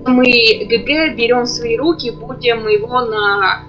Мы ГГ берем в свои руки, будем его на...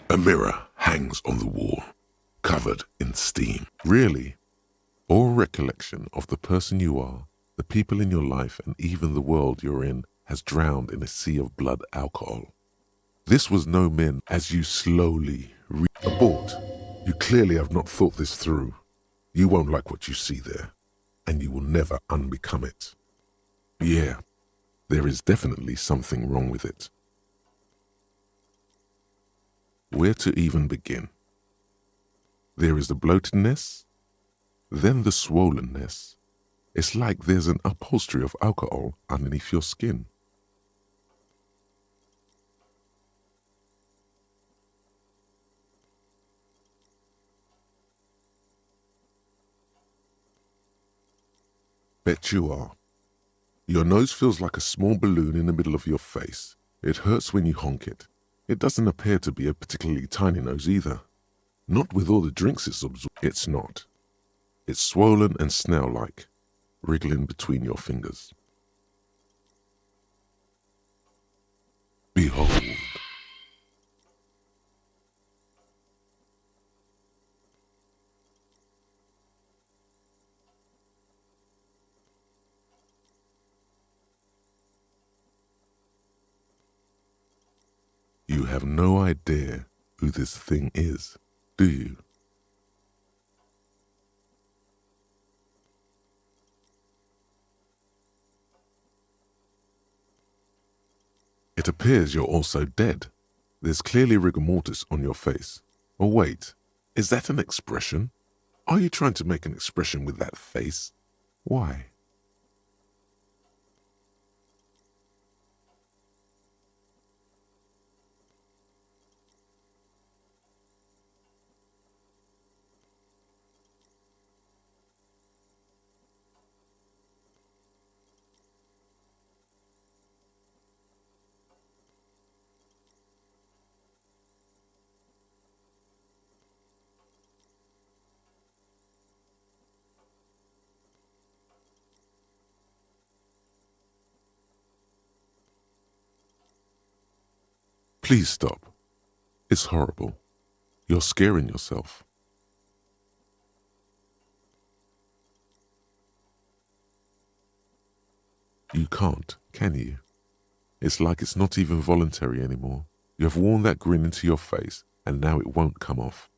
A mirror hangs on the wall, covered in steam. Really, all recollection of the person you are, the people in your life, and even the world you're in has drowned in a sea of blood alcohol. This was no min as you slowly abort. You clearly have not thought this through. You won't like what you see there, and you will never unbecome it. Yeah, there is definitely something wrong with it. Where to even begin? There is the bloatedness, then the swollenness. It's like there's an upholstery of alcohol underneath your skin. Bet you are. Your nose feels like a small balloon in the middle of your face. It hurts when you honk it. It doesn't appear to be a particularly tiny nose either. Not with all the drinks it's absorbed. It's not. It's swollen and snail-like, wriggling between your fingers. Behold. You have no idea who this thing is, do you? It appears you're also dead. There's clearly rigor mortis on your face. Oh wait, is that an expression? Are you trying to make an expression with that face? Why? Please stop. It's horrible. You're scaring yourself. You can't, can you? It's like it's not even voluntary anymore. You have worn that grin into your face, and now it won't come off.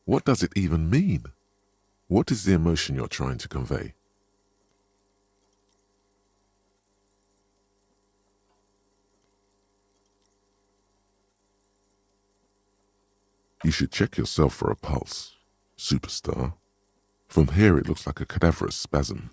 What does it even mean? What is the emotion you're trying to convey? You should check yourself for a pulse, superstar. From here it looks like a cadaverous spasm.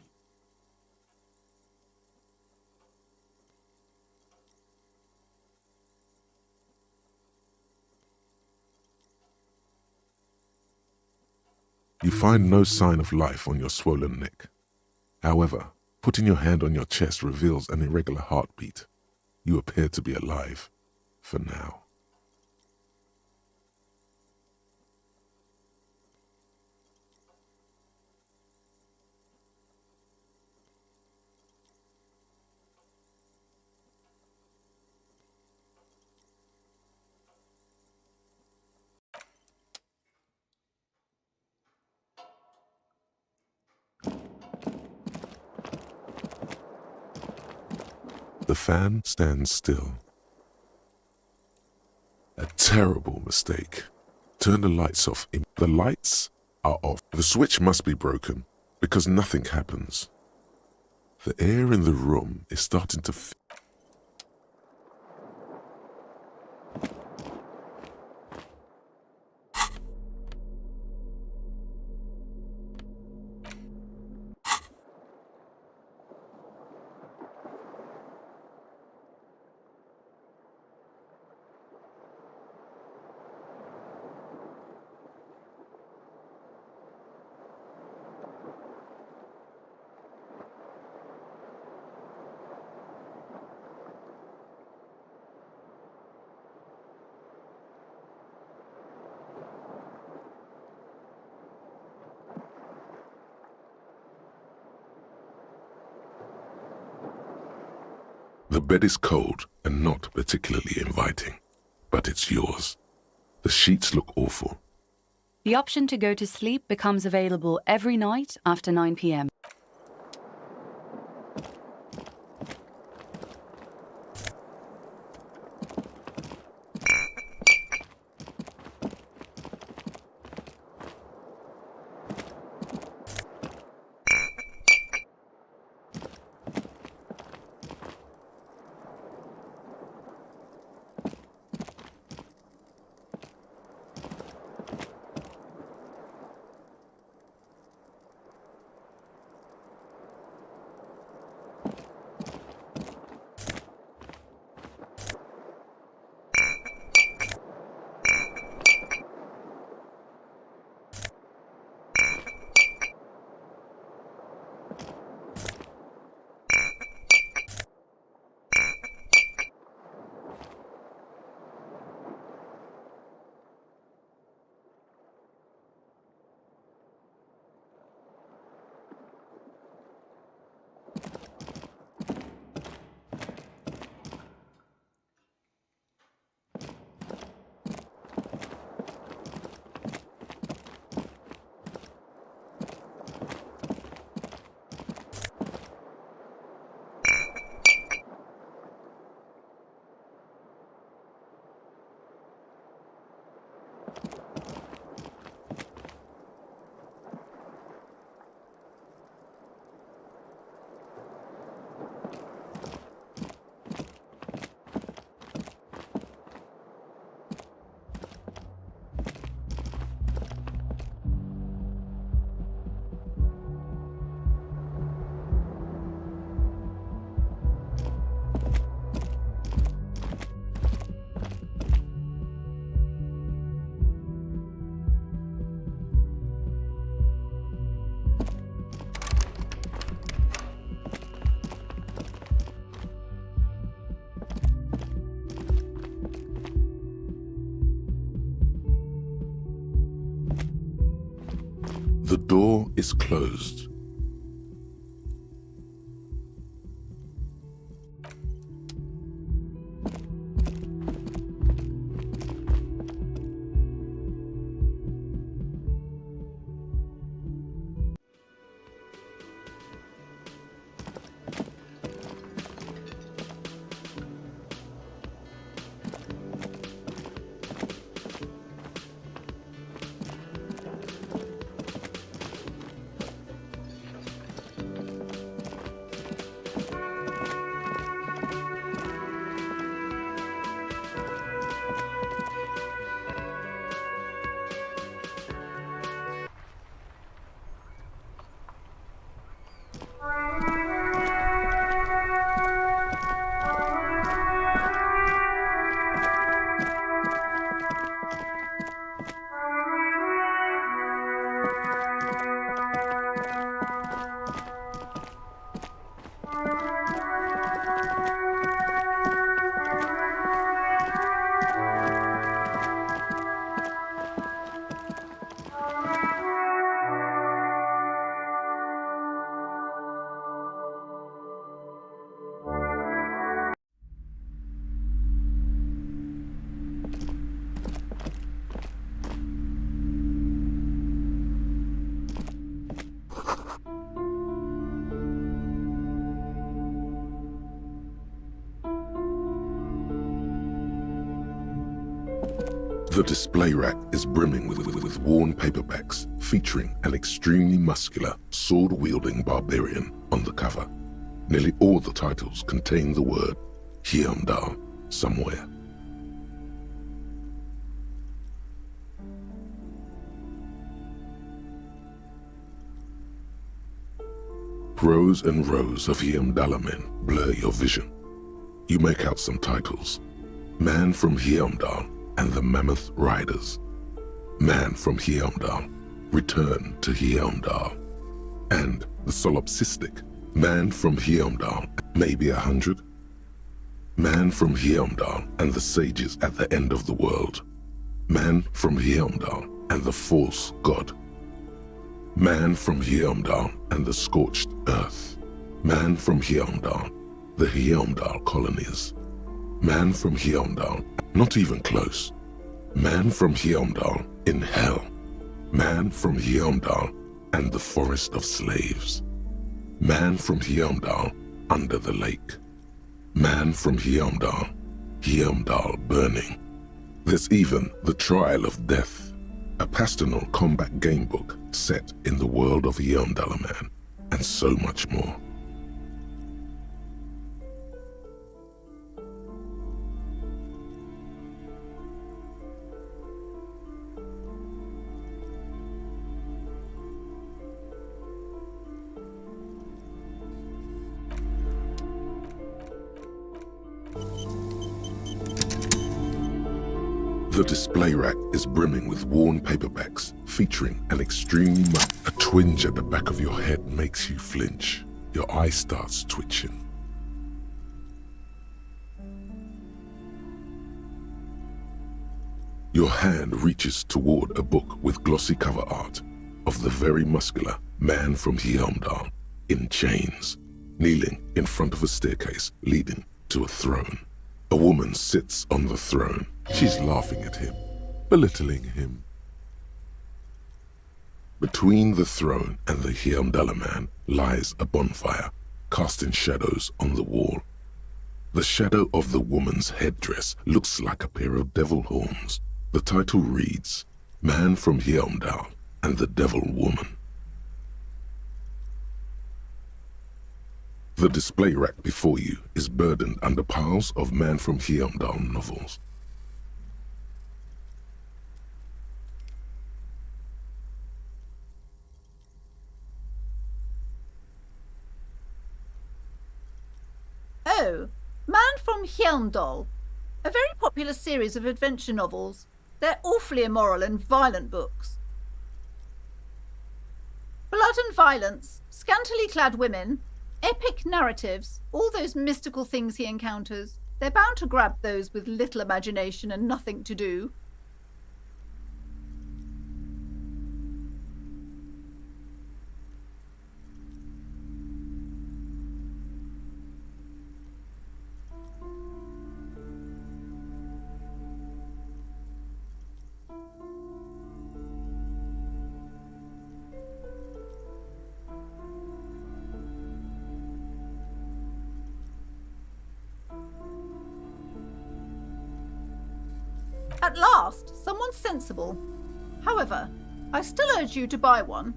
You find no sign of life on your swollen neck. However, putting your hand on your chest reveals an irregular heartbeat. You appear to be alive, for now. The fan stands still. A terrible mistake. Turn the lights off. The lights are off. The switch must be broken because nothing happens. The air in the room is starting to The bed is cold and not particularly inviting, but it's yours. The sheets look awful. The option to go to sleep becomes available every night after 9 p.m. The door is closed. The display rack is brimming with worn paperbacks featuring an extremely muscular, sword-wielding barbarian on the cover. Nearly all the titles contain the word Heimdall somewhere. Rows and rows of Heimdall men blur your vision. You make out some titles. Man from Heimdall and the Mammoth Riders. Man from Heimdall, Return to Heimdall. And the solipsistic Man from Heimdall, maybe 100. Man from Heimdall and the sages at the end of the world. Man from Heimdall and the false god. Man from Heimdall and the scorched earth. Man from Heimdall, the Heimdall colonies. Man from Heimdall, not even close. Man from Heimdall in hell. Man from Heimdall and the forest of slaves. Man from Heimdall under the lake. Man from Heimdall, Heimdall burning. There's even The Trial of Death, a pastoral combat game book set in the world of Heimdall man, and so much more. The display rack is brimming with worn paperbacks featuring an extreme A twinge at the back of your head makes you flinch. Your eye starts twitching. Your hand reaches toward a book with glossy cover art of the very muscular Man from Heimdall in chains, kneeling in front of a staircase leading to a throne. A woman sits on the throne. She's laughing at him, belittling him. Between the throne and the Heimdall man lies a bonfire, casting shadows on the wall. The shadow of the woman's headdress looks like a pair of devil horns. The title reads, Man from Heimdall and the Devil Woman. The display rack before you is burdened under piles of Man from Heimdall novels. Oh, Man from Heimdall. A very popular series of adventure novels. They're awfully immoral and violent books. Blood and violence, scantily clad women, epic narratives, all those mystical things he encounters. They're bound to grab those with little imagination and nothing to do. At last, someone sensible. However, I still urge you to buy one.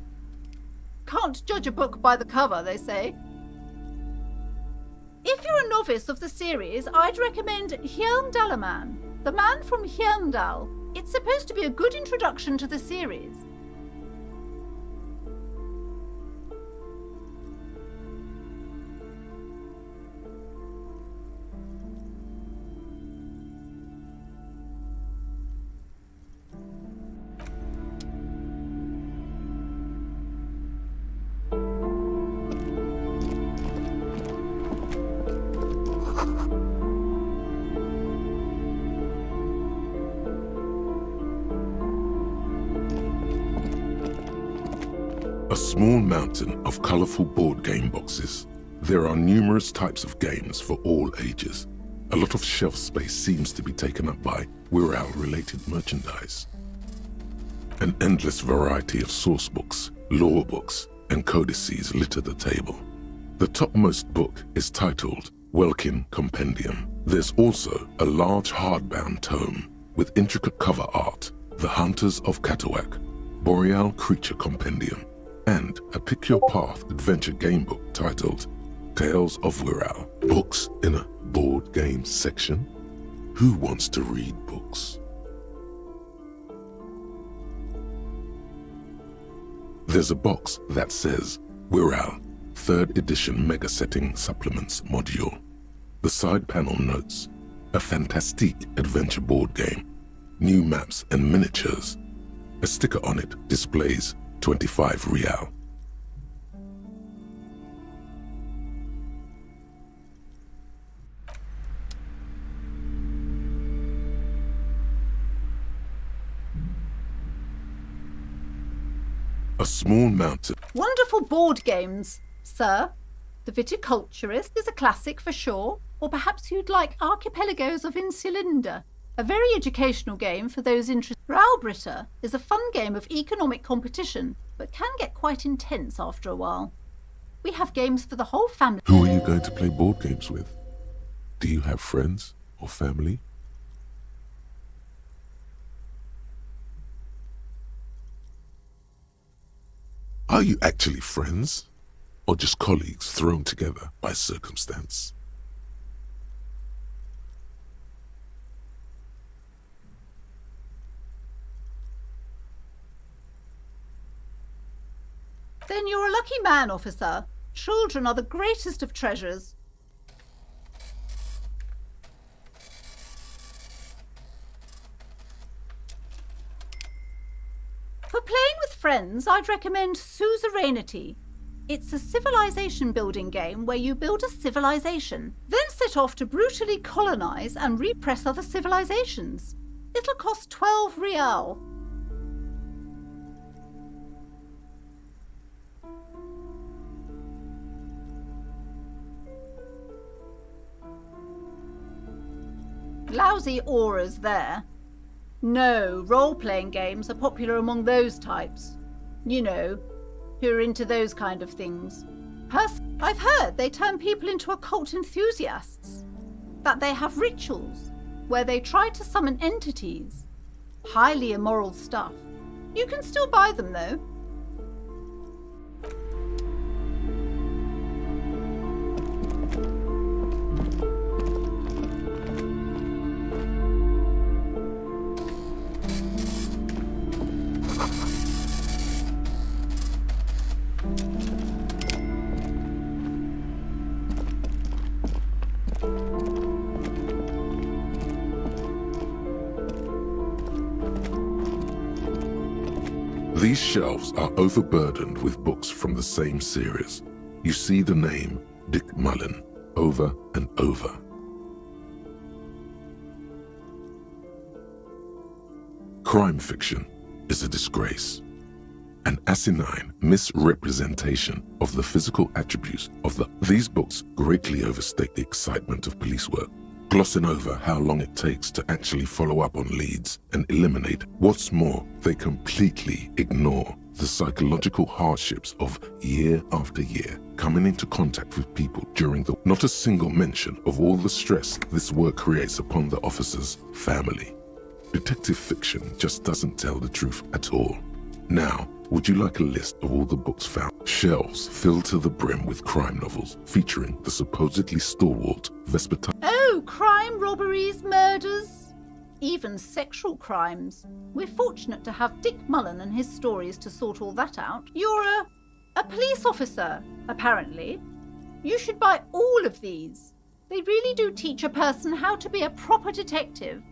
Can't judge a book by the cover, they say. If you're a novice of the series, I'd recommend Heimdall Man, the Man from Heimdall. It's supposed to be a good introduction to the series. A small mountain of colorful board game boxes. There are numerous types of games for all ages. A lot of shelf space seems to be taken up by Wirral-related merchandise. An endless variety of source books, lore books, and codices litter the table. The topmost book is titled Welkin Compendium. There's also a large hardbound tome with intricate cover art, The Hunters of Katawak, Boreal Creature Compendium, and a Pick Your Path adventure gamebook titled Tales of Wirral. Books in a board game section? Who wants to read books? There's a box that says Wirral 3rd edition Mega Setting Supplements Module. The side panel notes, a fantastique adventure board game, new maps and miniatures. A sticker on it displays 25 real. A small mountain. Wonderful board games, sir. The Viticulturist is a classic for sure, or perhaps you'd like Archipelagos of Insulinda, a very educational game for those interested. Raubritter is a fun game of economic competition, but can get quite intense after a while. We have games for the whole family. Who are you going to play board games with? Do you have friends or family? Are you actually friends, or just colleagues thrown together by circumstance? Then you're a lucky man, officer. Children are the greatest of treasures. For playing with friends, I'd recommend Suzerainty. It's a civilization building game where you build a civilization, then set off to brutally colonize and repress other civilizations. It'll cost 12 real. Lousy auras there. No, role-playing games are popular among those types. You know, who are into those kind of things. I've heard they turn people into occult enthusiasts. That they have rituals where they try to summon entities. Highly immoral stuff. You can still buy them though. These shelves are overburdened with books from the same series. You see the name Dick Mullen over and over. Crime fiction is a disgrace, an asinine misrepresentation of the physical attributes of These books greatly overstate the excitement of police work, glossing over how long it takes to actually follow up on leads and eliminate. What's more, they completely ignore the psychological hardships of year after year coming into contact with people during not a single mention of all the stress this work creates upon the officer's family. Detective fiction just doesn't tell the truth at all. Now, would you like a list of all the books found? Shelves filled to the brim with crime novels featuring the supposedly stalwart Vespertine. Oh, crime, robberies, murders, even sexual crimes. We're fortunate to have Dick Mullen and his stories to sort all that out. You're a police officer, apparently. You should buy all of these. They really do teach a person how to be a proper detective.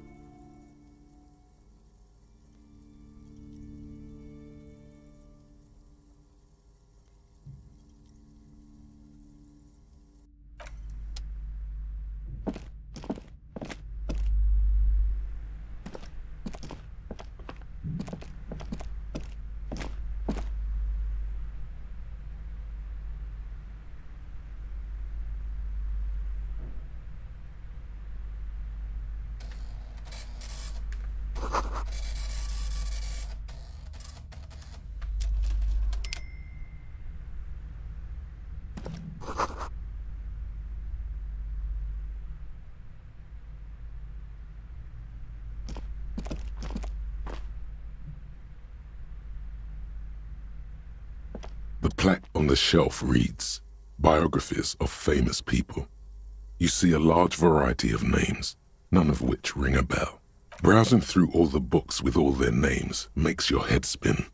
The plaque on the shelf reads, Biographies of Famous People. You see a large variety of names, none of which ring a bell. Browsing through all the books with all their names makes your head spin.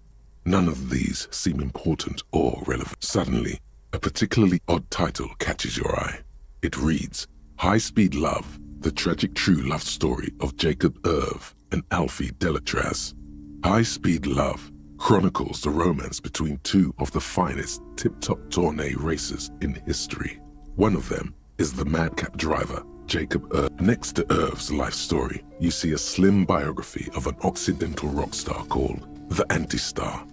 None of these seem important or relevant. Suddenly, a particularly odd title catches your eye. It reads, High Speed Love, the tragic true love story of Jacob Irv and Alfie Delatraz. High Speed Love chronicles the romance between two of the finest tip-top tourney racers in history. One of them is the madcap driver, Jacob Irv. Next to Irv's life story, you see a slim biography of an Occidental rock star called the Anti-Star.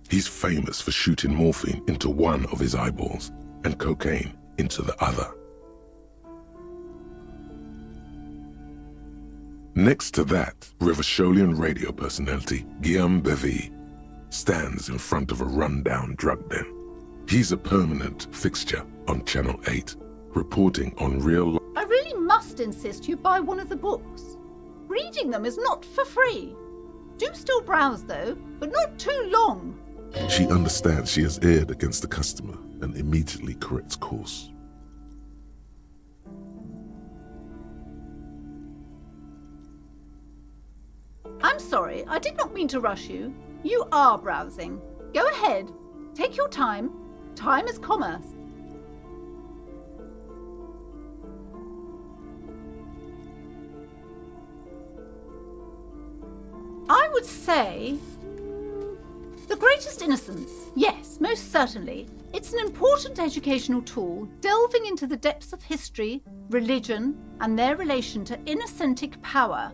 He's famous for shooting morphine into one of his eyeballs and cocaine into the other. Next to that, Revacholian radio personality Guillaume Bevy stands in front of a run-down drug den. He's a permanent fixture on Channel 8, reporting on real life. I really must insist you buy one of the books. Reading them is not for free. Do still browse though, but not too long. She understands she has erred against the customer and immediately corrects course. I'm sorry, I did not mean to rush you. You are browsing. Go ahead. Take your time. Time is commerce. I would say The Greatest Innocence. Yes, most certainly. It's an important educational tool delving into the depths of history, religion, and their relation to innocentic power.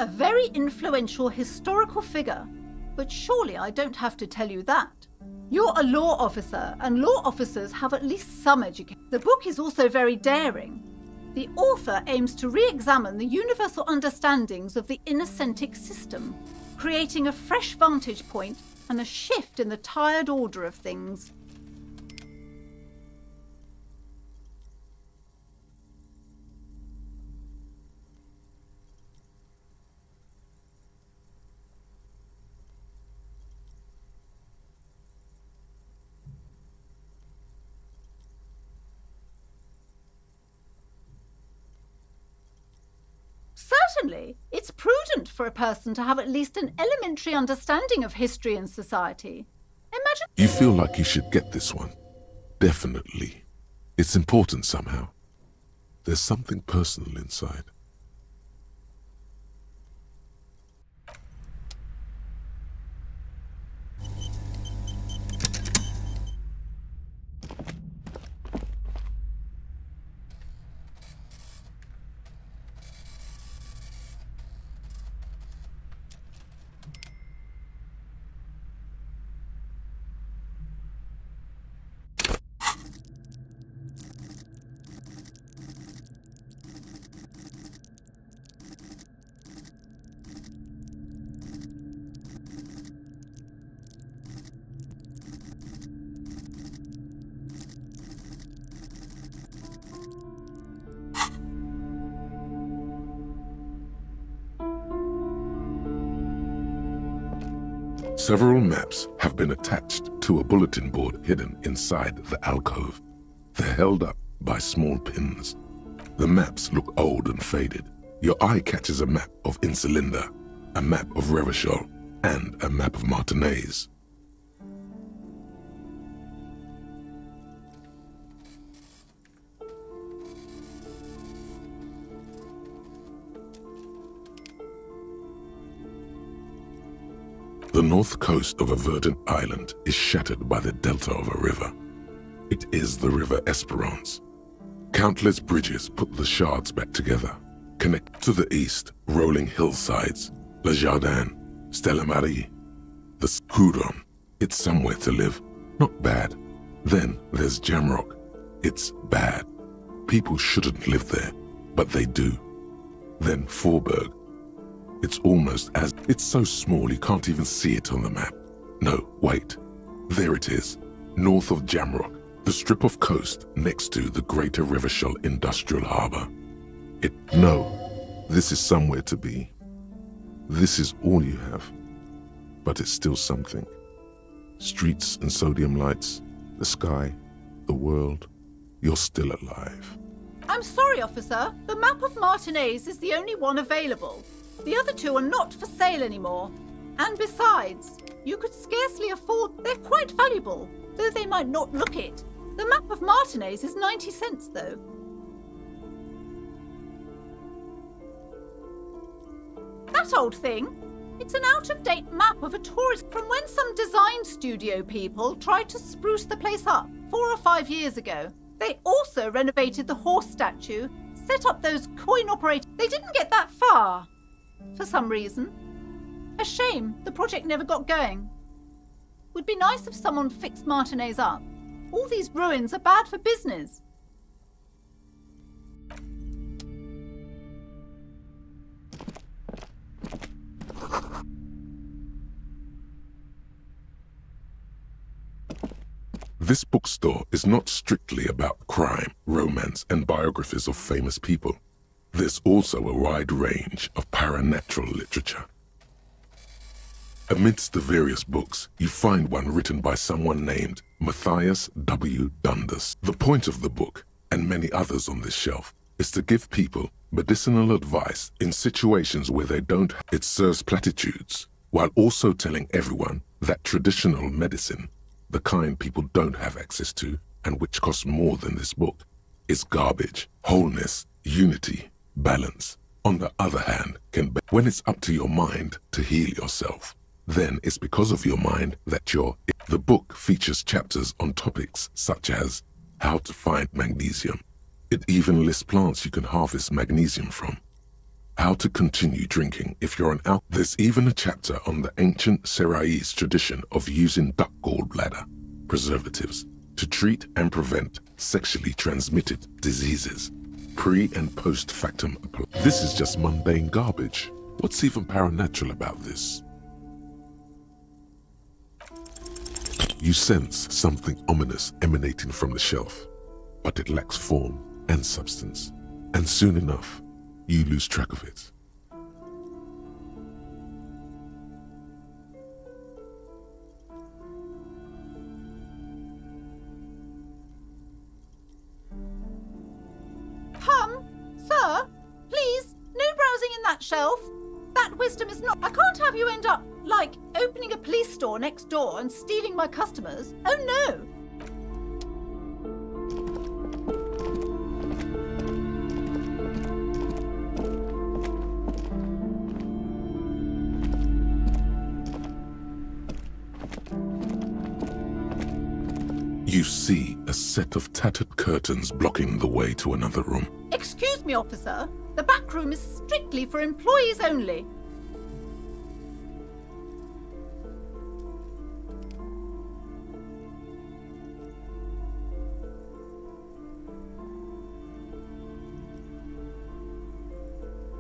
A very influential historical figure, but surely I don't have to tell you that. You're a law officer, and law officers have at least some education. The book is also very daring. The author aims to re-examine the universal understandings of the innocentic system, creating a fresh vantage point and a shift in the tired order of things. Certainly, it's prudent for a person to have at least an elementary understanding of history and society. Imagine... You feel like you should get this one. Definitely. It's important somehow. There's something personal inside. Several maps have been attached to a bulletin board hidden inside the alcove. They're held up by small pins. The maps look old and faded. Your eye catches a map of Insulinda, a map of Revachol, and a map of Martinez. The north coast of a verdant island is shattered by the delta of a river. It is the River Esperance. Countless bridges put the shards back together. Connect to the east, rolling hillsides, Le Jardin, Stella Marie, the Coudron. It's somewhere to live, Not bad. Then there's Jamrock. It's bad. People shouldn't live there, but they do. Then Forberg. It's almost as... It's so small you can't even see it on the map. No, wait. There it is. North of Jamrock. The strip of coast next to the Greater Rivershell Industrial Harbour. No, this is somewhere to be. This is all you have. But it's still something. Streets and sodium lights, the sky, the world. You're still alive. I'm sorry, officer. The map of Martinez is the only one available. The other two are not for sale anymore. And besides, you could scarcely afford... They're quite valuable, though they might not look it. The map of Martinez is 90 cents, though. That old thing? It's an out-of-date map of a tourist from when some design studio people tried to spruce the place up 4 or 5 years ago. They also renovated the horse statue, set up those coin-operated... They didn't get that far, for some reason. A shame the project never got going. Would be nice if someone fixed Martinez up. All these ruins are bad for business. This bookstore is not strictly about crime, romance, and biographies of famous people. There's also a wide range of paranatural literature. Amidst the various books, you find one written by someone named Matthias W. Dundas. The point of the book, and many others on this shelf, is to give people medicinal advice in situations where they don't. It serves platitudes, while also telling everyone that traditional medicine, the kind people don't have access to, and which costs more than this book, is garbage. Wholeness, unity, balance, on the other hand, can be when it's up to your mind to heal yourself. Then it's because of your mind that you're... The book features chapters on topics such as how to find magnesium. It even lists plants you can harvest magnesium from. How to continue drinking if you're an alcoholic. There's even a chapter on the ancient Seraïs tradition of using duck gallbladder preservatives to treat and prevent sexually transmitted diseases. Pre and post factum. This is just mundane garbage. What's even paranatural about this? You sense something ominous emanating from the shelf, but it lacks form and substance, and soon enough, you lose track of it. Sir, please, no browsing in that shelf. That wisdom is not... I can't have you end up, like, opening a police store next door and stealing my customers. Oh, no. You see a set of tattered curtains blocking the way to another room. Excuse me, officer. The back room is strictly for employees only.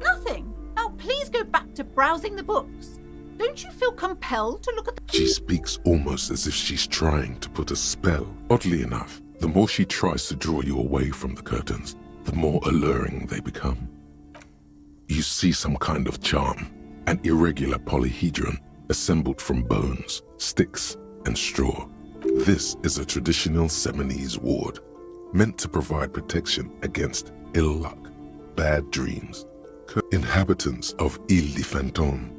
Nothing. Now please go back to browsing the books. Don't you feel compelled to look at the... She speaks almost as if she's trying to put a spell. Oddly enough, the more she tries to draw you away from the curtains, the more alluring they become. You see some kind of charm, an irregular polyhedron assembled from bones, sticks, and straw. This is a traditional Seminese ward, meant to provide protection against ill luck, bad dreams. Inhabitants of Ile de Fantôme.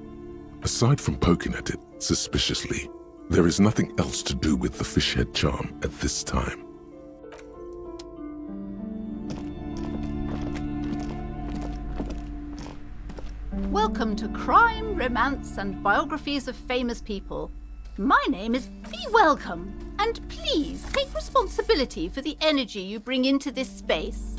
Aside from poking at it suspiciously, there is nothing else to do with the fishhead charm at this time. Welcome to Crime, Romance and Biographies of Famous People. My name is... Be welcome, and please take responsibility for the energy you bring into this space.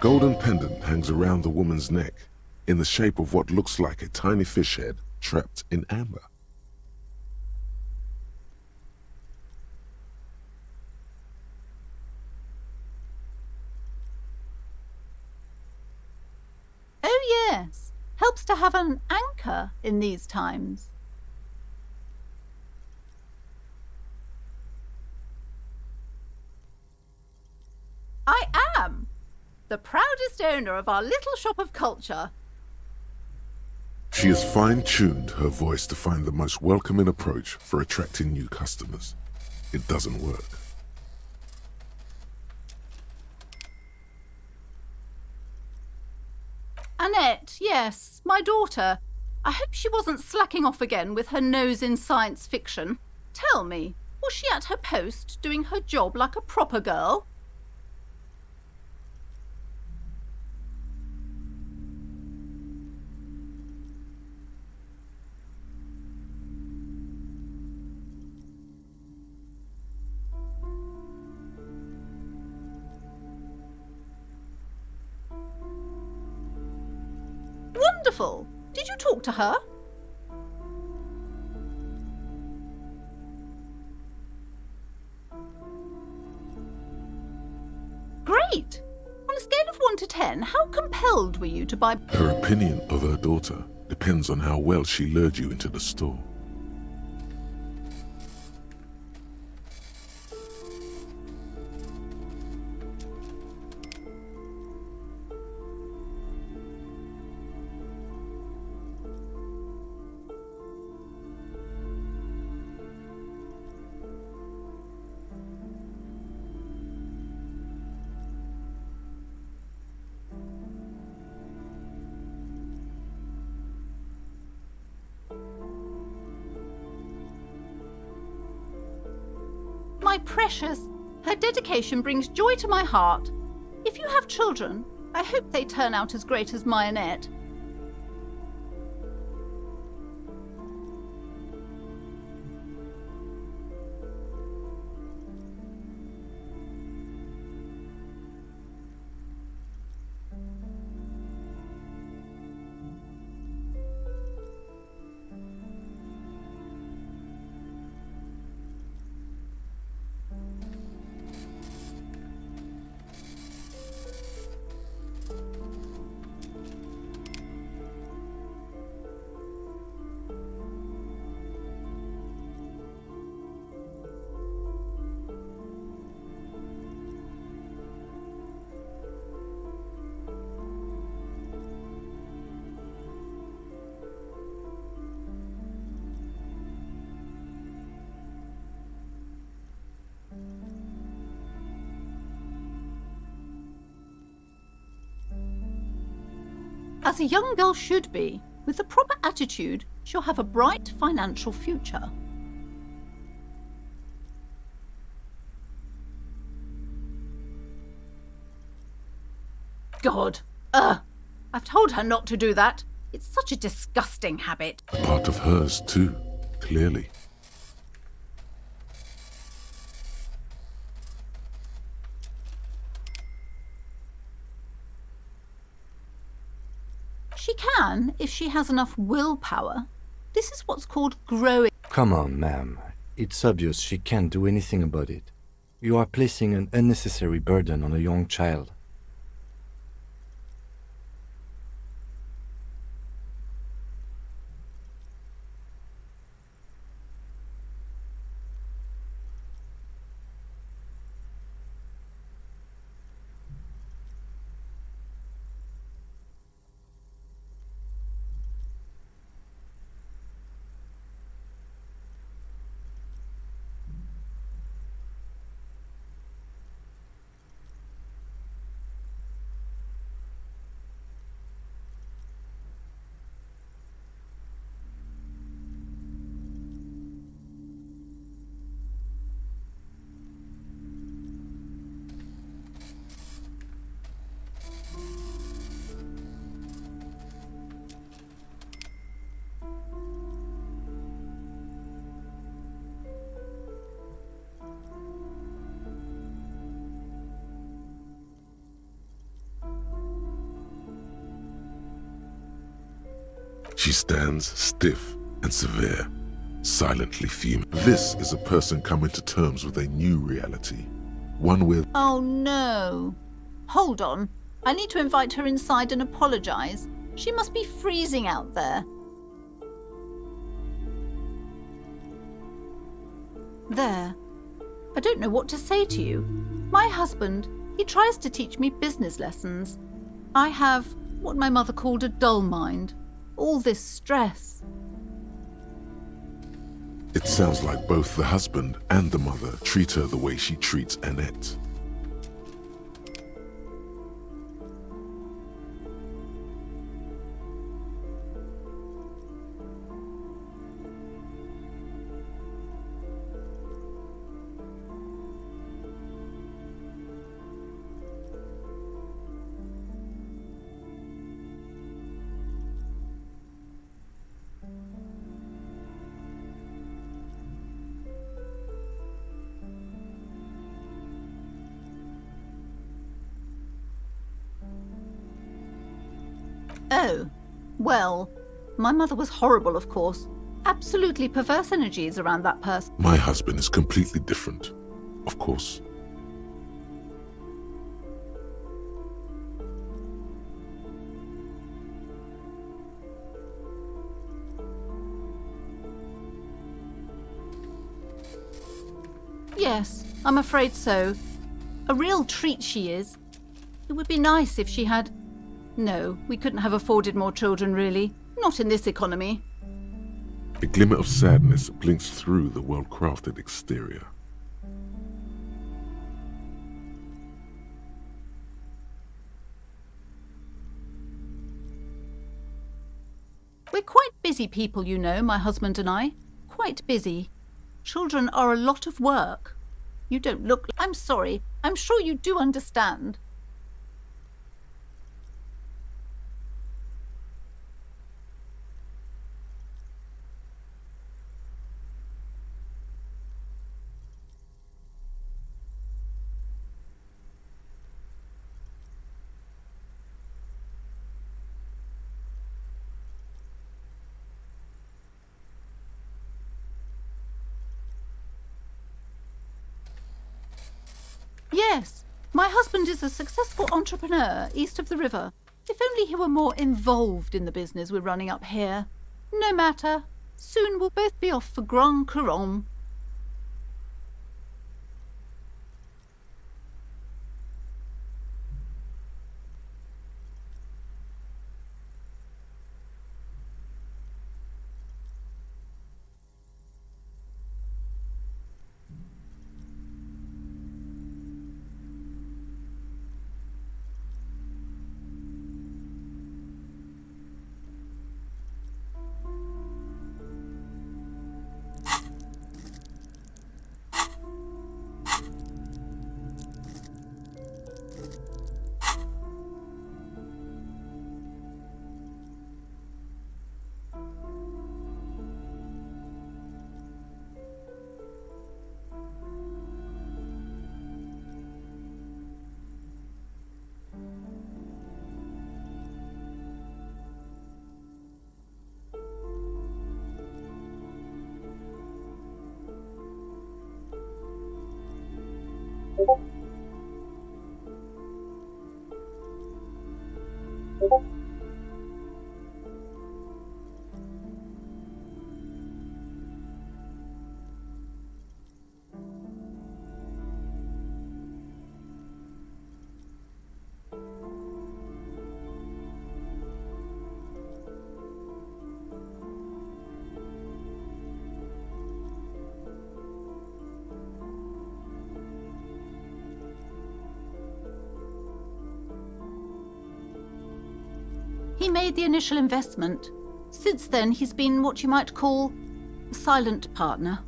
golden pendant hangs around the woman's neck in the shape of what looks like a tiny fish head trapped in amber. Oh yes, helps to have an anchor in these times. I am the proudest owner of our little shop of culture. She has fine-tuned her voice to find the most welcoming approach for attracting new customers. It doesn't work. Annette, yes, my daughter. I hope she wasn't slacking off again with her nose in science fiction. Tell me, was she at her post doing her job like a proper girl? Wonderful. Did you talk to her? Great. On a scale of 1 to 10, how compelled were you to buy... Her opinion of her daughter depends on how well she lured you into the store. My precious, her dedication brings joy to my heart. If you have children, I hope they turn out as great as my Annette. As a young girl should be, with the proper attitude, she'll have a bright financial future. God, I've told her not to do that. It's such a disgusting habit. A part of hers too, clearly. She can, if she has enough willpower. This is what's called growing. Come on, ma'am. It's obvious she can't do anything about it. You are placing an unnecessary burden on a young child. She stands stiff and severe, silently fuming. This is a person coming to terms with a new reality, one with... Oh no. Hold on. I need to invite her inside and apologise. She must be freezing out there. There. I don't know what to say to you. My husband, he tries to teach me business lessons. I have what my mother called a dull mind. All this stress. It sounds like both the husband and the mother treat her the way she treats Annette. Oh, well, my mother was horrible, of course. Absolutely perverse energies around that person. My husband is completely different, of course. Yes, I'm afraid so. A real treat she is. It would be nice if she had... No, we couldn't have afforded more children, really. Not in this economy. A glimmer of sadness blinks through the well-crafted exterior. We're quite busy people, you know, my husband and I. Quite busy. Children are a lot of work. You don't look... I'm sorry. I'm sure you do understand. Yes, my husband is a successful entrepreneur east of the river. If only he were more involved in the business we're running up here. No matter. Soon we'll both be off for Grand Couronne. He made the initial investment. Since then, he's been what you might call a silent partner.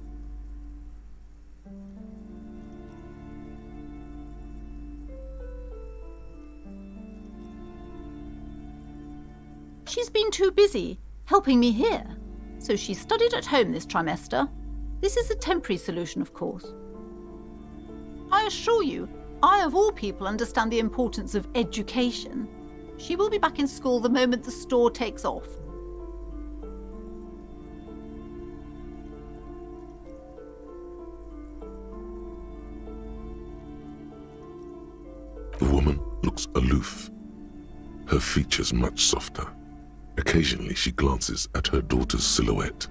She's been too busy helping me here, so she studied at home this trimester. This is a temporary solution, of course. I assure you, I of all people understand the importance of education. She will be back in school the moment the store takes off. looks aloof, her features much softer. Occasionally she glances at her daughter's silhouette.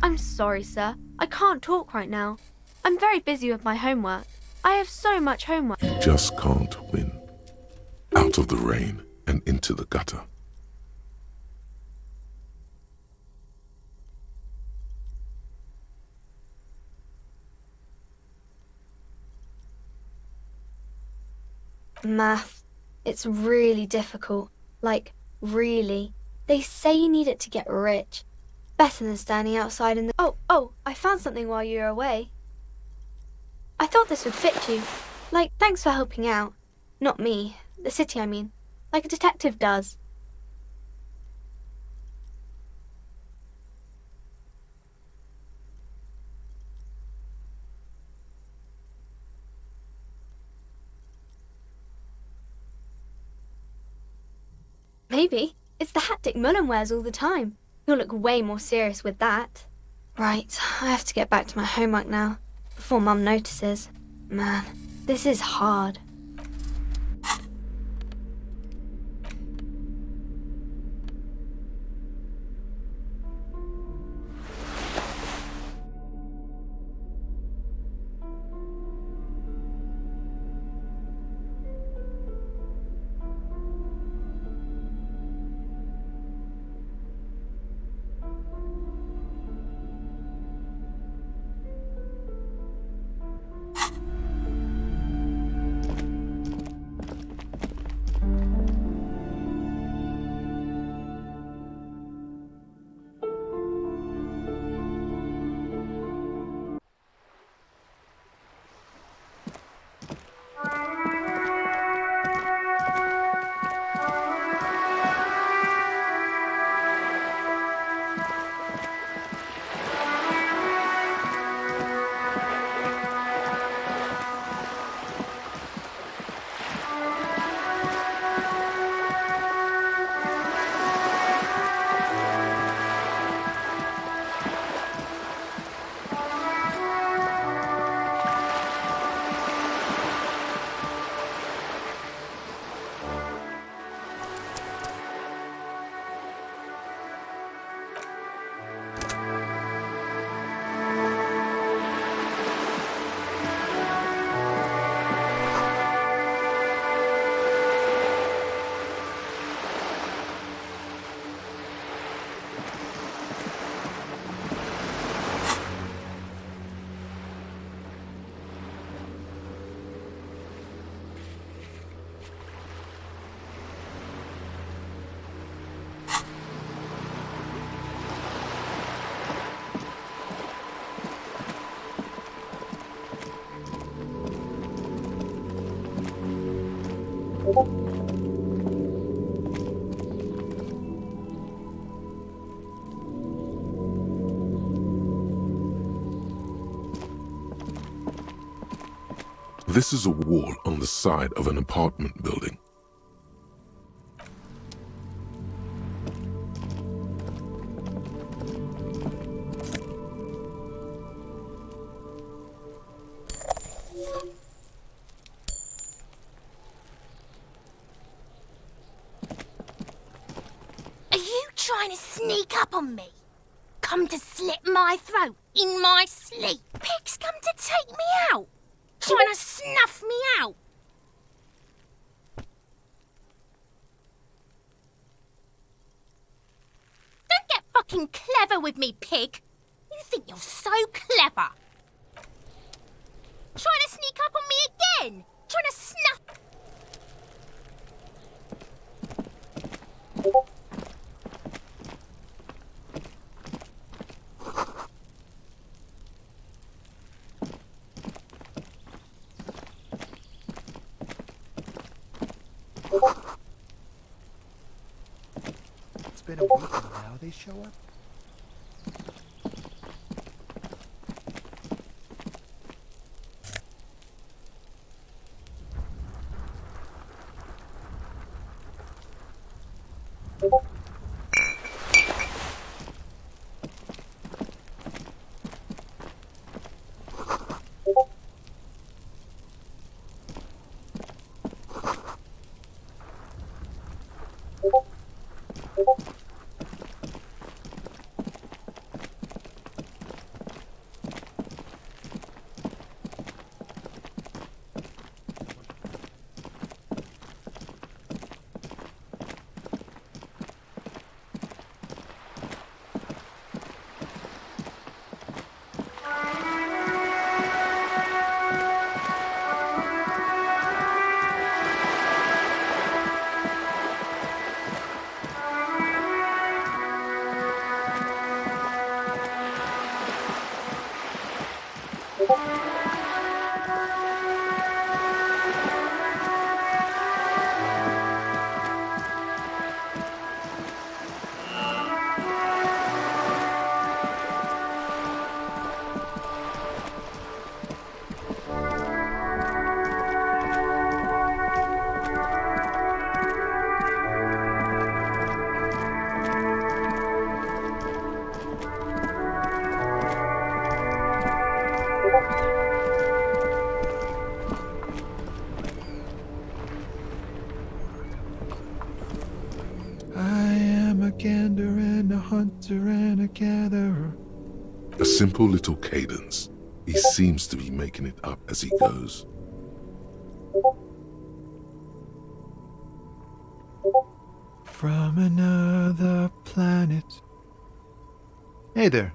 I'm sorry, sir. I can't talk right now. I'm very busy with my homework. I have so much homework. You just can't win. Out of the rain and into the gutter. Math. It's really difficult. Like, really. They say you need it to get rich. Better than standing outside in the... Oh, I found something while you were away. I thought this would fit you. Like, thanks for helping out. Not me. The city, I mean. Like a detective does. Maybe. It's the hat Dick Mullen wears all the time. You'll look way more serious with that. Right, I have to get back to my homework now, before Mum notices. Man, this is hard. This is a wall on the side of an apartment building. Are you trying to sneak up on me? Come to slit my throat in my sleep? Pigs come to take me out? Trying to snuff me out? Don't get fucking clever with me, pig. You think you're so clever. Trying to sneak up on me again? Trying to snuff... It's been a week and now they show up? I am a gander and a hunter and a gatherer. A simple little cadence. He seems to be making it up as he goes. From another planet. Hey there.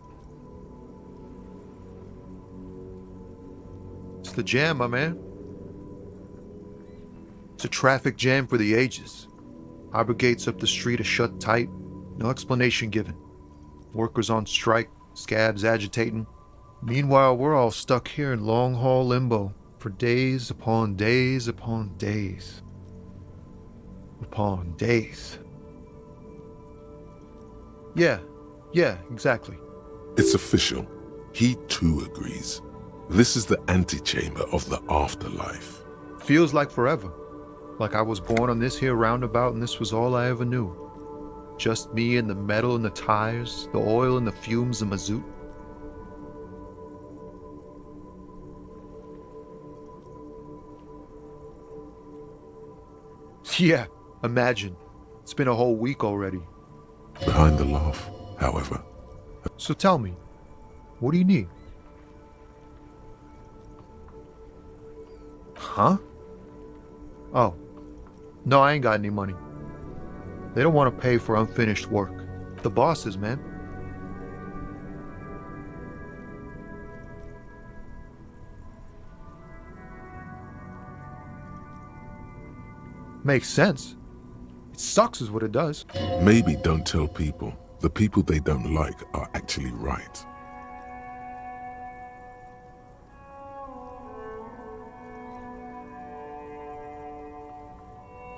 It's the jam, my man. It's a traffic jam for the ages. Harbor gates up the street are shut tight. No explanation given. Workers on strike, scabs agitating. Meanwhile, we're all stuck here in long-haul limbo for days upon days upon days. Upon days. Yeah, exactly. It's official. He too agrees. This is the antechamber of the afterlife. Feels like forever. Like I was born on this here roundabout and this was all I ever knew. Just me and the metal and the tires, the oil and the fumes of mazout. Yeah, imagine. It's been a whole week already. Behind the laugh, however, So tell me, what do you need? Huh? Oh. No, I ain't got any money. They don't want to pay for unfinished work. The bosses, man. Makes sense. It sucks is what it does. maybe don't tell people. The people they don't like are actually right.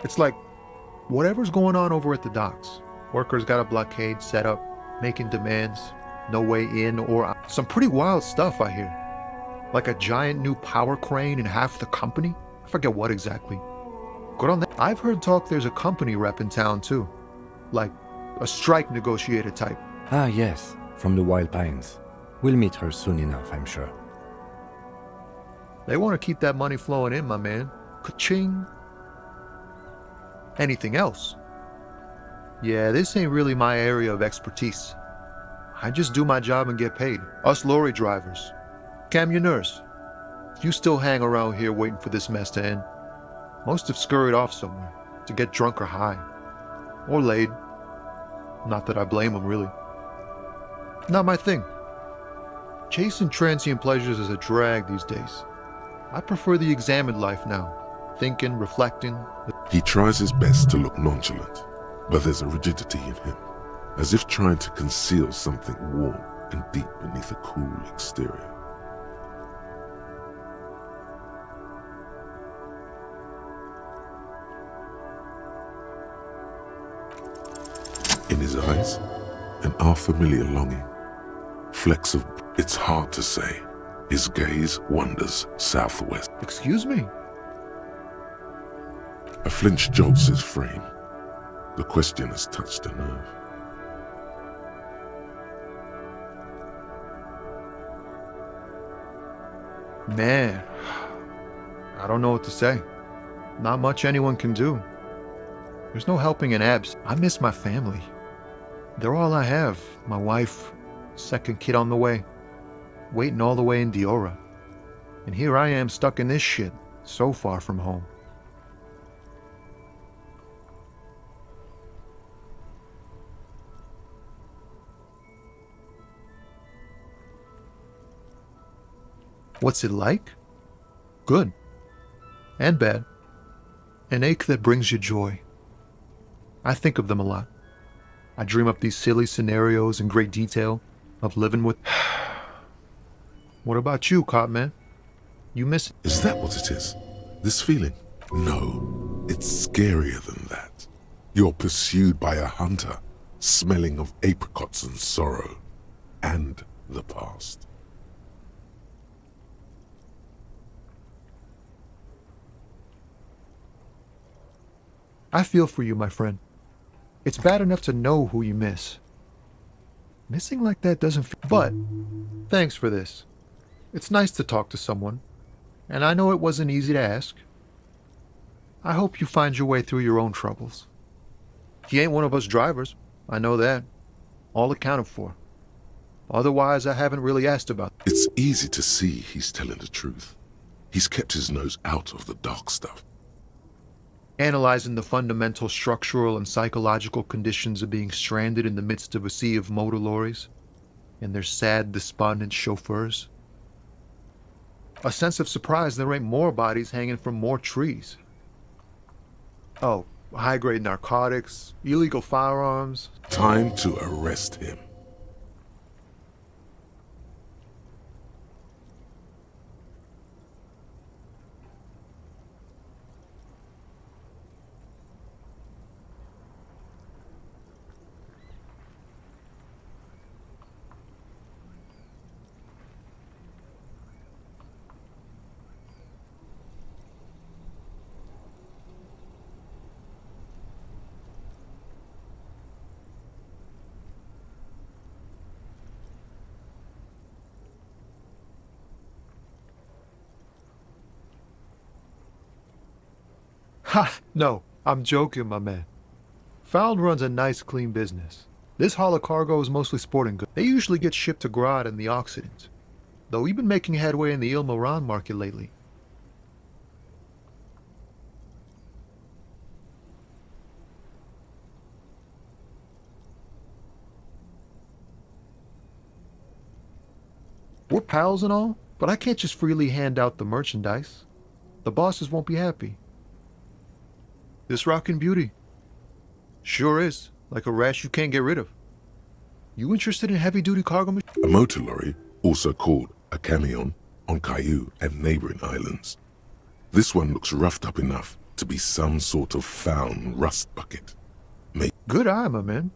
It's like, whatever's going on over at the docks. Workers got a blockade set up, making demands, no way in or out. Some pretty wild stuff, I hear. Like a giant new power crane in half the company? I forget what exactly. Good on that. I've heard talk there's a company rep in town too. Like a strike negotiator type. Ah, yes, from the Wild Pines. We'll meet her soon enough, I'm sure. They want to keep that money flowing in, my man. Ka-ching. Anything else? Yeah, this ain't really my area of expertise. I just do my job and get paid. Us lorry drivers. Camionneurs. If you still hang around here waiting for this mess to end, most have scurried off somewhere to get drunk or high. Or laid. Not that I blame them, really. Not my thing. Chasing transient pleasures is a drag these days. I prefer the examined life now. Thinking, reflecting. He tries his best to look nonchalant, but there's a rigidity in him, as if trying to conceal something warm and deep beneath a cool exterior. In his eyes, an unfamiliar longing. Flecks of... It's hard to say. His gaze wanders southwest. Excuse me? A flinch jolts his frame. The question has touched a nerve. Man, I don't know what to say. Not much anyone can do. There's no helping an abs. I miss my family. They're all I have. My wife, second kid on the way, waiting all the way in Diora. And here I am stuck in this shit, so far from home. What's it like? Good. And bad. An ache that brings you joy. I think of them a lot. I dream up these silly scenarios in great detail of living with... What about you, cop man? You miss it? Is that what it is? This feeling? No, it's scarier than that. You're pursued by a hunter, smelling of apricots and sorrow, and the past. I feel for you, my friend. It's bad enough to know who you miss. Missing like that doesn't feel... But, thanks for this. It's nice to talk to someone, and I know it wasn't easy to ask. I hope you find your way through your own troubles. He ain't one of us drivers, I know that. All accounted for. Otherwise, I haven't really asked about it. It's easy to see he's telling the truth. He's kept his nose out of the dark stuff. Analyzing the fundamental structural and psychological conditions of being stranded in the midst of a sea of motor lorries and their sad, despondent chauffeurs. A sense of surprise there ain't more bodies hanging from more trees. Oh, high-grade narcotics, illegal firearms. Time to arrest him. Ha! No, I'm joking, my man. Found runs a nice, clean business. This haul of cargo is mostly sporting goods. They usually get shipped to Grad and the Occident, though we've been making headway in the Il Moran market lately. We're pals and all, but I can't just freely hand out the merchandise. The bosses won't be happy. This rockin' beauty. Sure is, like a rash you can't get rid of. You interested in heavy-duty cargo machines? A motor lorry, also called a camion, on Caillou and neighboring islands. This one looks roughed up enough to be some sort of found rust bucket. Good eye, my man.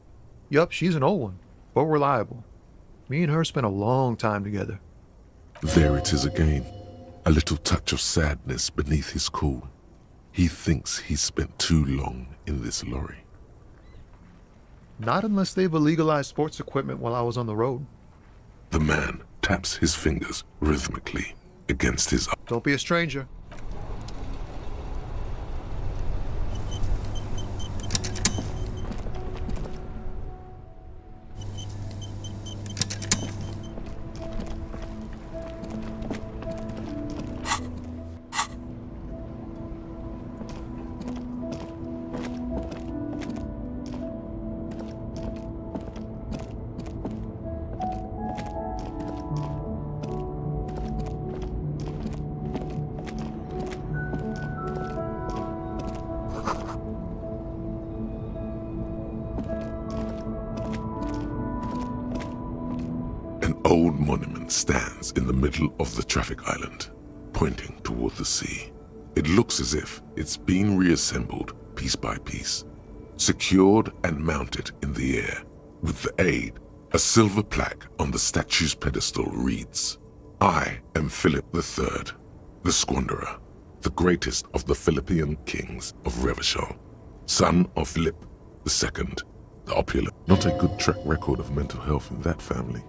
Yup, she's an old one, but reliable. Me and her spent a long time together. There it is again, a little touch of sadness beneath his cool. He thinks he's spent too long in this lorry. Not unless they've illegalized sports equipment while I was on the road. The man taps his fingers rhythmically against his... Don't be a stranger. Old monument stands in the middle of the traffic island, pointing toward the sea. It looks as if it's been reassembled piece by piece, secured and mounted in the air. With the aid, a silver plaque on the statue's pedestal reads, "I am Philip III, the Squanderer, the greatest of the Philippian kings of Revachol, son of Philip II, the opulent." Not a good track record of mental health in that family.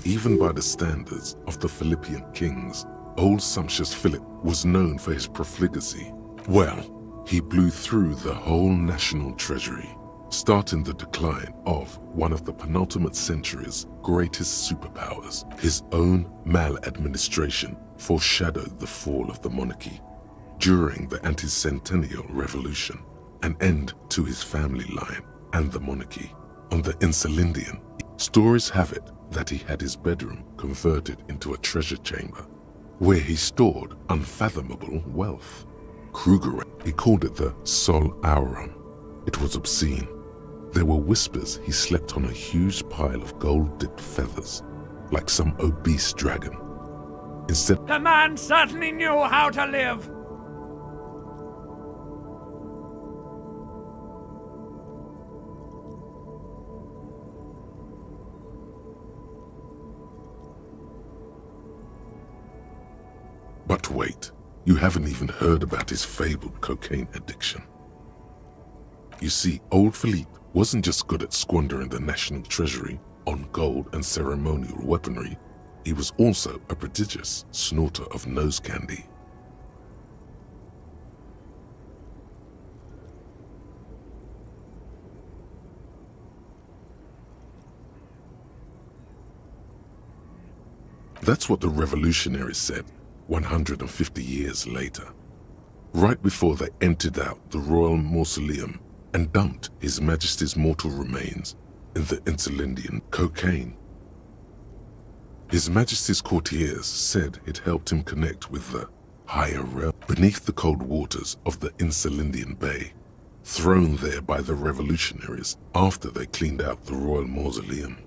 Even by the standards of the Philippian kings, old sumptuous Philip was known for his profligacy. Well, he blew through the whole national treasury, starting the decline of one of the penultimate century's greatest superpowers. His own maladministration foreshadowed the fall of the monarchy. During the anti-centennial revolution, an end to his family line and the monarchy. On the Insulindian, stories have it that he had his bedroom converted into a treasure chamber, where he stored unfathomable wealth. Kruger, he called it the Sol Auron. It was obscene. There were whispers he slept on a huge pile of gold-dipped feathers. like some obese dragon. Instead, The man certainly knew how to live. but wait, you haven't even heard about his fabled cocaine addiction. You see, old Philippe wasn't just good at squandering the national treasury on gold and ceremonial weaponry, he was also a prodigious snorter of nose candy. That's what the revolutionaries said 150 years later, right before they emptied out the royal mausoleum and dumped His Majesty's mortal remains in the Insulindian cocaine. His Majesty's courtiers said it helped him connect with the higher realm beneath the cold waters of the Insulindian Bay, thrown there by the revolutionaries after they cleaned out the royal mausoleum.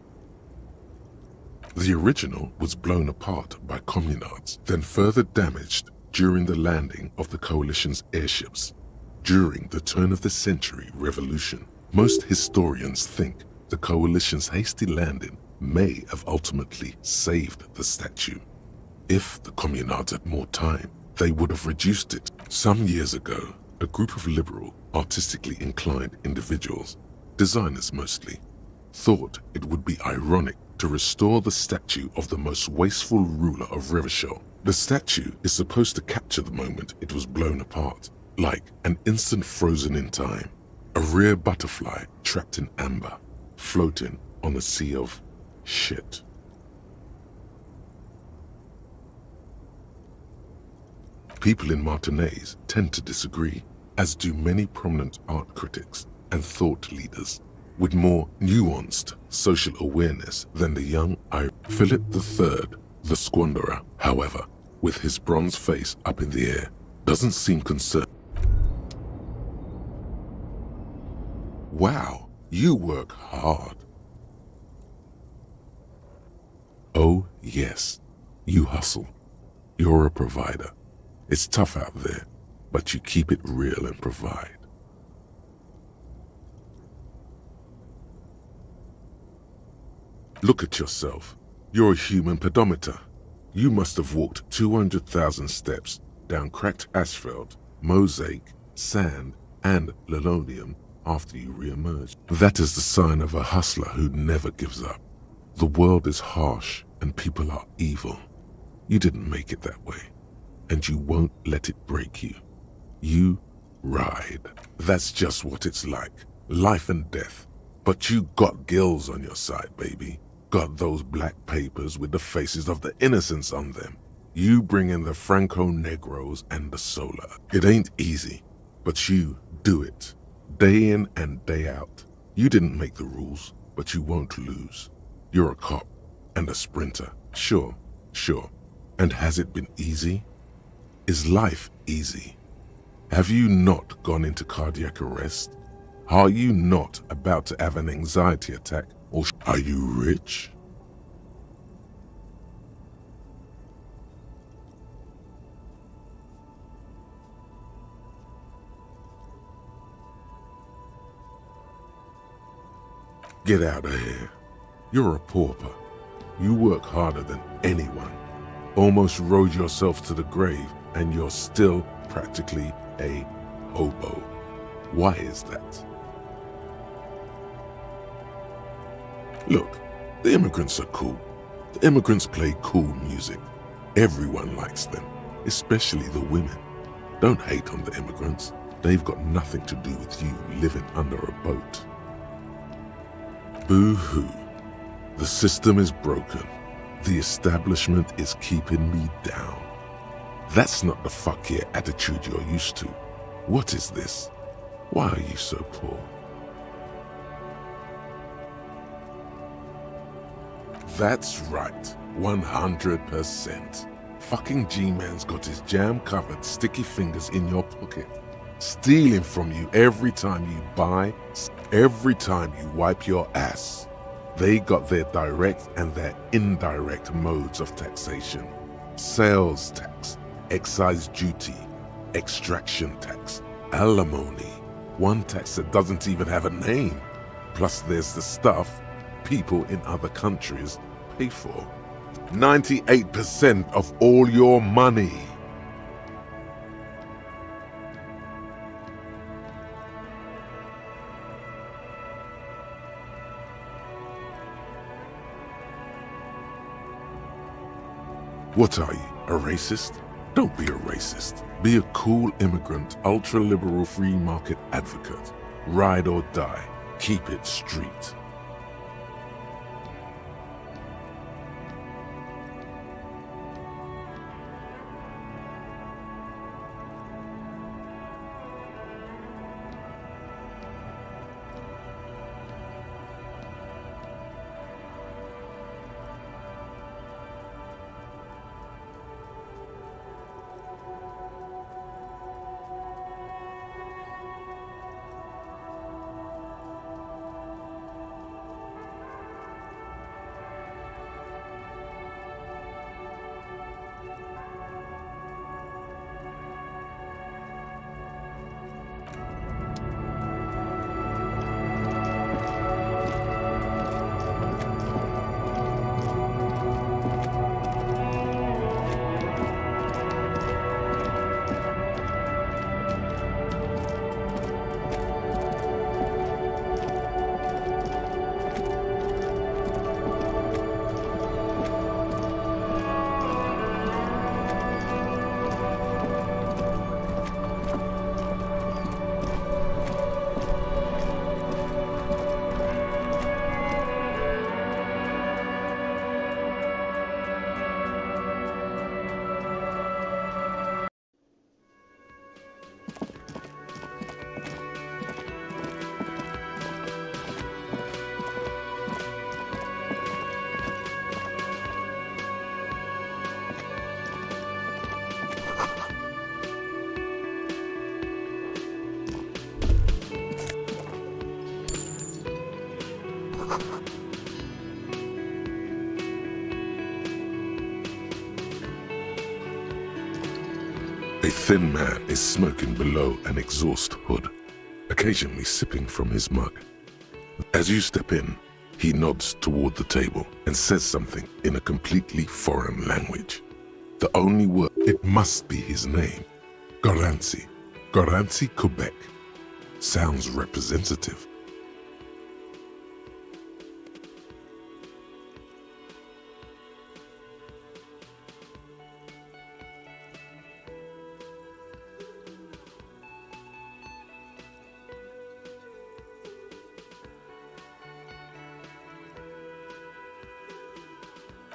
The original was blown apart by communards, then further damaged during the landing of the coalition's airships. During the turn-of-the-century revolution, most historians think the coalition's hasty landing may have ultimately saved the statue. If the communards had more time, they would have reduced it. Some years ago, a group of liberal, artistically inclined individuals, designers mostly, thought it would be ironic to restore the statue of the most wasteful ruler of Revachol. The statue is supposed to capture the moment it was blown apart, like an instant frozen in time, a rare butterfly trapped in amber, floating on a sea of shit. People in Martinaise tend to disagree, as do many prominent art critics and thought leaders with more nuanced social awareness than the young Philip III, the squanderer, however, with his bronze face up in the air, doesn't seem concerned. Wow, you work hard. Oh yes, you hustle. You're a provider. It's tough out there, but you keep it real and provide. Look at yourself. You're a human pedometer. You must have walked 200,000 steps down cracked asphalt, mosaic, sand, and linoleum after you re-emerged. That is the sign of a hustler who never gives up. The world is harsh and people are evil. You didn't make it that way, and you won't let it break you. You ride. That's just what it's like. Life and death. But you got gills on your side, baby. Got those black papers with the faces of the innocents on them. You bring in the Franco-Negros and the solar. It ain't easy, but you do it. Day in and day out. You didn't make the rules, but you won't lose. You're a cop and a sprinter. Sure. And has it been easy? Is life easy? Have you not gone into cardiac arrest? Are you not about to have an anxiety attack? Or are you rich? Get out of here. You're a pauper. You work harder than anyone. Almost rode yourself to the grave, and you're still practically a hobo. Why is that? Look, the immigrants are cool. The immigrants play cool music. Everyone likes them, especially the women. Don't hate on the immigrants. They've got nothing to do with you living under a boat. Boo-hoo. The system is broken. The establishment is keeping me down. That's not the fuck yeah attitude you're used to. What is this? Why are you so poor? That's right, 100%. Fucking G-Man's got his jam-covered sticky fingers in your pocket, stealing from you every time you buy, every time you wipe your ass. They got their direct and their indirect modes of taxation. Sales tax, excise duty, extraction tax, alimony, one tax that doesn't even have a name. Plus there's the stuff people in other countries pay for. 98% of all your money. What are you, a racist? Don't be a racist. Be a cool immigrant, ultra-liberal free market advocate. Ride or die. Keep it street. A thin man is smoking below an exhaust hood, occasionally sipping from his mug. As you step in, he nods toward the table and says something in a completely foreign language. The only word, it must be his name, Goranci. Goranci, Quebec. Sounds representative.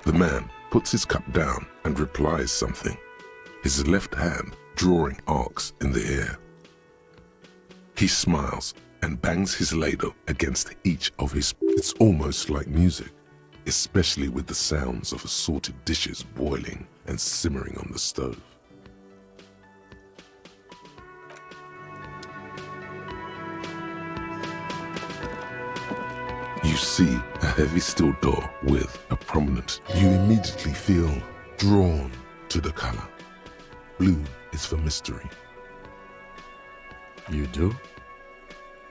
The man puts his cup down and replies something, his left hand drawing arcs in the air. He smiles and bangs his ladle against each of his... It's almost like music, especially with the sounds of assorted dishes boiling and simmering on the stove. You see a heavy steel door with a prominent. You immediately feel drawn to the color. Blue is for mystery. You do?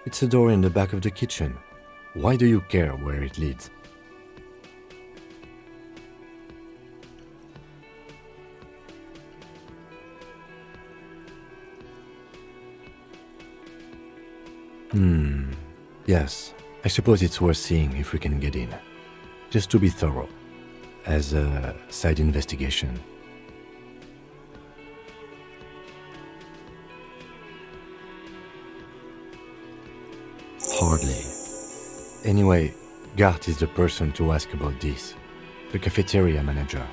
It's a door in the back of the kitchen. Why do you care where it leads? Yes. I suppose it's worth seeing if we can get in. Just to be thorough. As a side investigation. Hardly. Anyway, Gart is the person to ask about this. The cafeteria manager.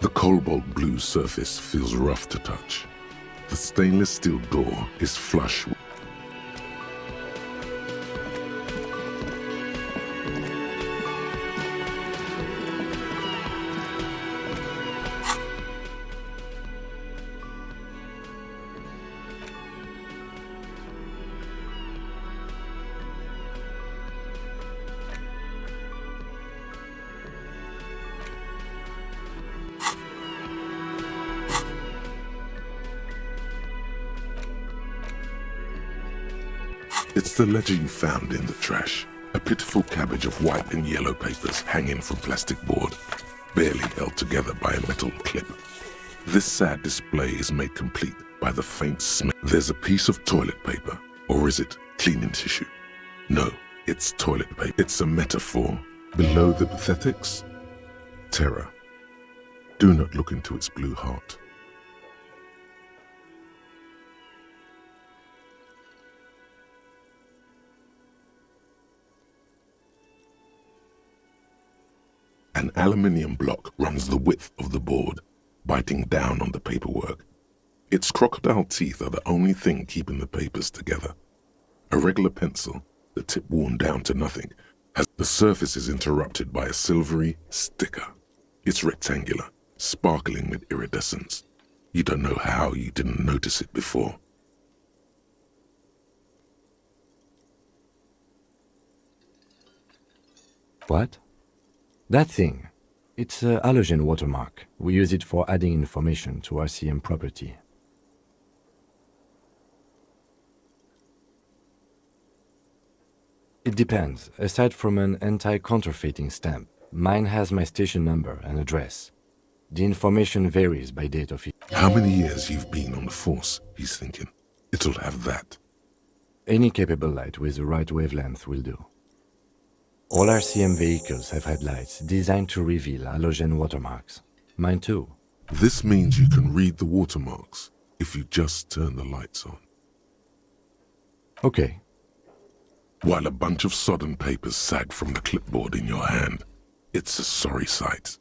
The cobalt blue surface feels rough to touch. The stainless steel door is flush. It's the ledger you found in the trash. A pitiful cabbage of white and yellow papers hanging from plastic board, barely held together by a metal clip. This sad display is made complete by the faint smell. There's a piece of toilet paper, or is it cleaning tissue? No, it's toilet paper. It's a metaphor. Below the pathetics, terror. Do not look into its blue heart. An aluminium block runs the width of the board, biting down on the paperwork. Its crocodile teeth are the only thing keeping the papers together. A regular pencil, the tip worn down to nothing, has the surface is interrupted by a silvery sticker. It's rectangular, sparkling with iridescence. You don't know how you didn't notice it before. What? That thing. It's a halogen watermark. We use it for adding information to RCM property. It depends. Aside from an anti-counterfeiting stamp, mine has my station number and address. The information varies by date of issue. How many years you've been on the force, he's thinking. It'll have that. Any capable light with the right wavelength will do. All RCM vehicles have headlights designed to reveal halogen watermarks. Mine too. This means you can read the watermarks if you just turn the lights on. Okay. While a bunch of sodden papers sag from the clipboard in your hand, it's a sorry sight.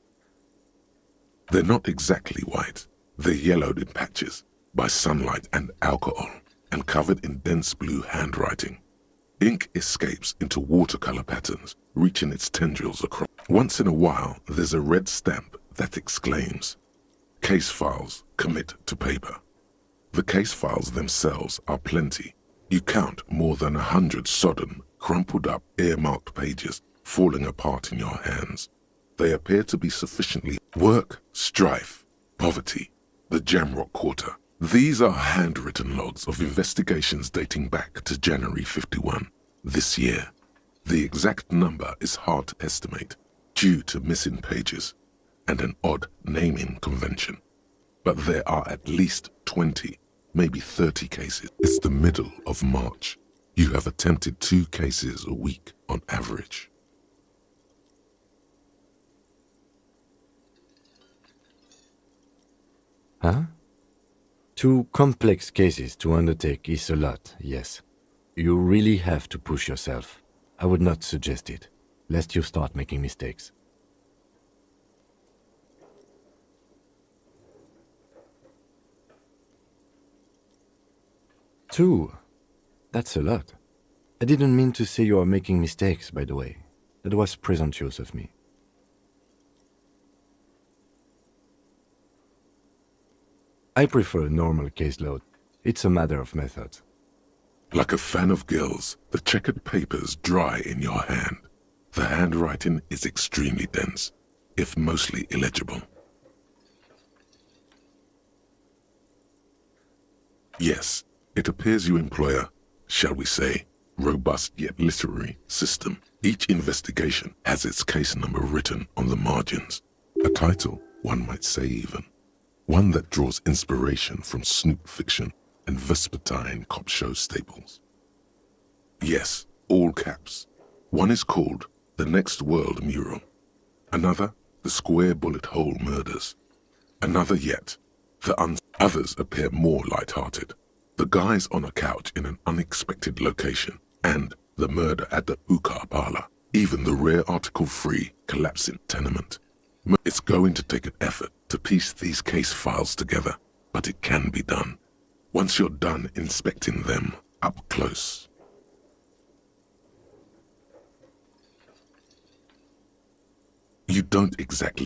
They're not exactly white. They're yellowed in patches by sunlight and alcohol and covered in dense blue handwriting. Ink escapes into watercolor patterns, reaching its tendrils across. Once in a while, there's a red stamp that exclaims, "Case files, commit to paper." The case files themselves are plenty. You count more than 100 sodden, crumpled up, earmarked pages falling apart in your hands. They appear to be sufficiently work, strife, poverty, the Jamrock Quarter. These are handwritten logs of investigations dating back to January 51, this year. The exact number is hard to estimate due to missing pages and an odd naming convention. But there are at least 20, maybe 30 cases. It's the middle of March. You have attempted 2 cases a week on average. Huh? 2 complex cases to undertake is a lot, yes. You really have to push yourself. I would not suggest it, lest you start making mistakes. Two? That's a lot. I didn't mean to say you are making mistakes, by the way. That was presumptuous of me. I prefer a normal caseload. It's a matter of method. Like a fan of gills, the checkered papers dry in your hand. The handwriting is extremely dense, if mostly illegible. Yes, it appears you employ a, shall we say, robust yet literary system. Each investigation has its case number written on the margins. A title, one might say even. One that draws inspiration from snoop fiction and vespertine cop show staples. Yes, all caps. One is called The Next World Mural. Another, The Square Bullet Hole Murders. Another yet, Others appear more light-hearted. The guys on a couch in an unexpected location, and the murder at the hookah parlor. Even the rare article-free collapsing tenement. It's going to take an effort to piece these case files together, but it can be done. Once you're done inspecting them up close. You don't exactly